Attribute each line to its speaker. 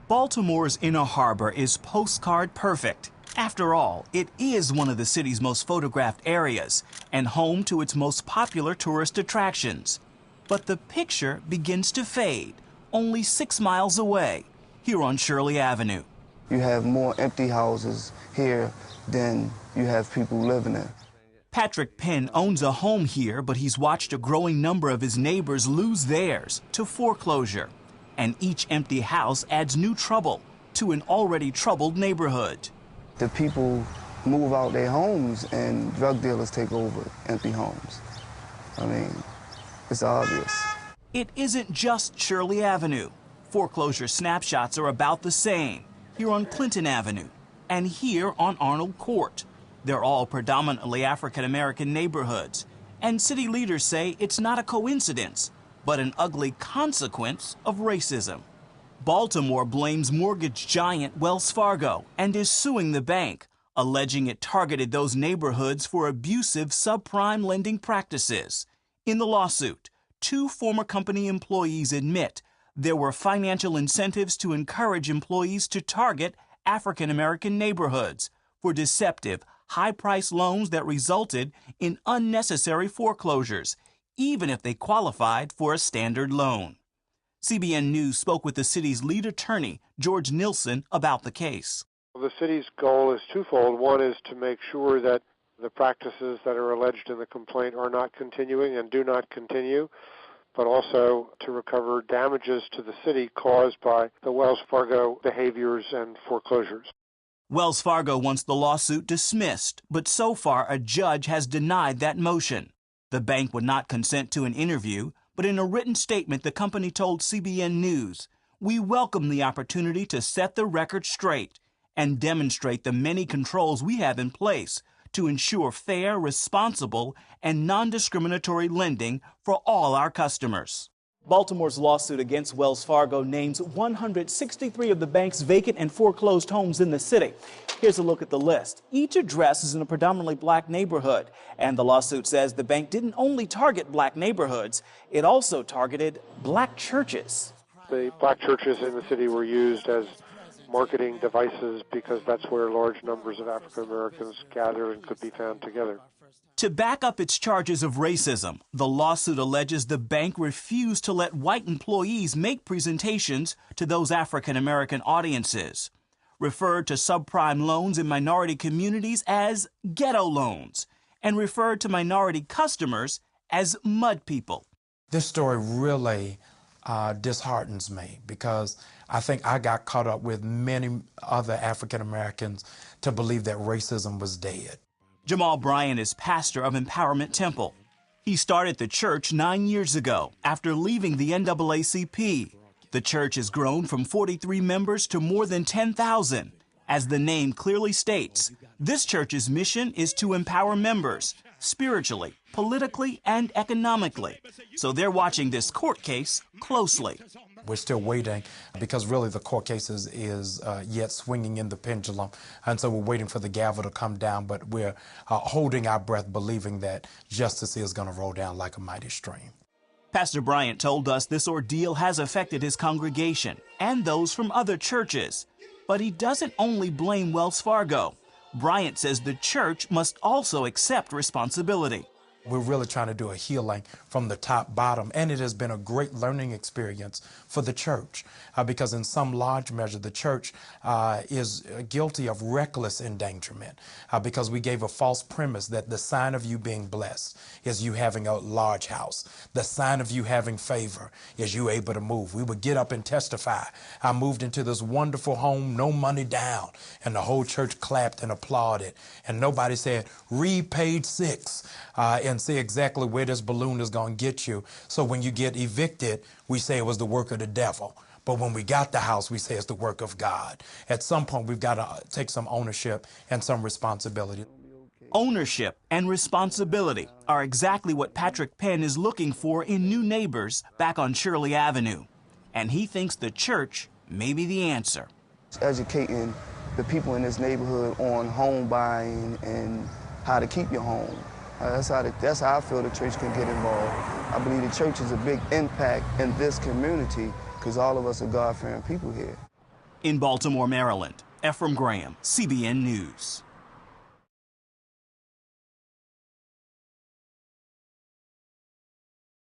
Speaker 1: Baltimore's Inner Harbor is postcard perfect. After all, it is one of the city's most photographed areas and home to its most popular tourist attractions. But the picture begins to fade only 6 miles away, here on Shirley Avenue.
Speaker 2: You have more empty houses here than you have people living in.
Speaker 1: Patrick Penn owns a home here, but he's watched a growing number of his neighbors lose theirs to foreclosure. And each empty house adds new trouble to an already troubled neighborhood.
Speaker 2: The people move out their homes and drug dealers take over empty homes. I mean, it's obvious.
Speaker 1: It isn't just Shirley Avenue. Foreclosure snapshots are about the same here on Clinton Avenue and here on Arnold Court. They're all predominantly African-American neighborhoods, and city leaders say it's not a coincidence, but an ugly consequence of racism. Baltimore blames mortgage giant Wells Fargo and is suing the bank, alleging it targeted those neighborhoods for abusive subprime lending practices. In the lawsuit, 2 former company employees admit there were financial incentives to encourage employees to target African-American neighborhoods for deceptive, high-priced loans that resulted in unnecessary foreclosures, even if they qualified for a standard loan. CBN News spoke with the city's lead attorney, George Nilsson, about the case.
Speaker 3: The city's goal is twofold. One is to make sure that the practices that are alleged in the complaint are not continuing and do not continue, but also to recover damages to the city caused by the Wells Fargo behaviors and foreclosures.
Speaker 1: Wells Fargo wants the lawsuit dismissed, but so far a judge has denied that motion. The bank would not consent to an interview, but in a written statement, the company told CBN News, "We welcome the opportunity to set the record straight and demonstrate the many controls we have in place to ensure fair, responsible, and non-discriminatory lending for all our customers." Baltimore's lawsuit against Wells Fargo names 163 of the bank's vacant and foreclosed homes in the city. Here's a look at the list. Each address is in a predominantly black neighborhood, and the lawsuit says the bank didn't only target black neighborhoods, it also targeted black churches.
Speaker 3: The black churches in the city were used as marketing devices because that's where large numbers of African Americans gather and could be found together.
Speaker 1: To back up its charges of racism, the lawsuit alleges the bank refused to let white employees make presentations to those African-American audiences, referred to subprime loans in minority communities as ghetto loans, and referred to minority customers as mud people.
Speaker 4: This story really disheartens me because I think I got caught up with many other African-Americans to believe that racism was dead.
Speaker 1: Jamal Bryant is pastor of Empowerment Temple. He started the church 9 years ago after leaving the NAACP. The church has grown from 43 members to more than 10,000. As the name clearly states, this church's mission is to empower members spiritually, politically, and economically. So they're watching this court case closely.
Speaker 4: We're still waiting because really the court case is yet swinging in the pendulum. And so we're waiting for the gavel to come down, but we're holding our breath, believing that justice is going to roll down like a mighty stream.
Speaker 1: Pastor Bryant told us this ordeal has affected his congregation and those from other churches. But he doesn't only blame Wells Fargo. Bryant says the church must also accept responsibility.
Speaker 4: We're really trying to do a healing from the top bottom, and it has been a great learning experience for the church because in some large measure the church is guilty of reckless endangerment because we gave a false premise that the sign of you being blessed is you having a large house. The sign of you having favor is you able to move. We would get up and testify. I moved into this wonderful home, no money down, and the whole church clapped and applauded, and nobody said, read page 6 and see exactly where this balloon is going to get you. So when you get evicted, we say it was the work of the devil. But when we got the house, we say it's the work of God. At some point, we've got to take some ownership and some responsibility.
Speaker 1: Ownership and responsibility are exactly what Patrick Penn is looking for in new neighbors back on Shirley Avenue. And he thinks the church may be the answer.
Speaker 2: Educating the people in this neighborhood on home buying and how to keep your home. That's how I feel the church can get involved. I believe the church is a big impact in this community because all of us are God-fearing people here.
Speaker 1: In Baltimore, Maryland, Ephraim Graham, CBN News.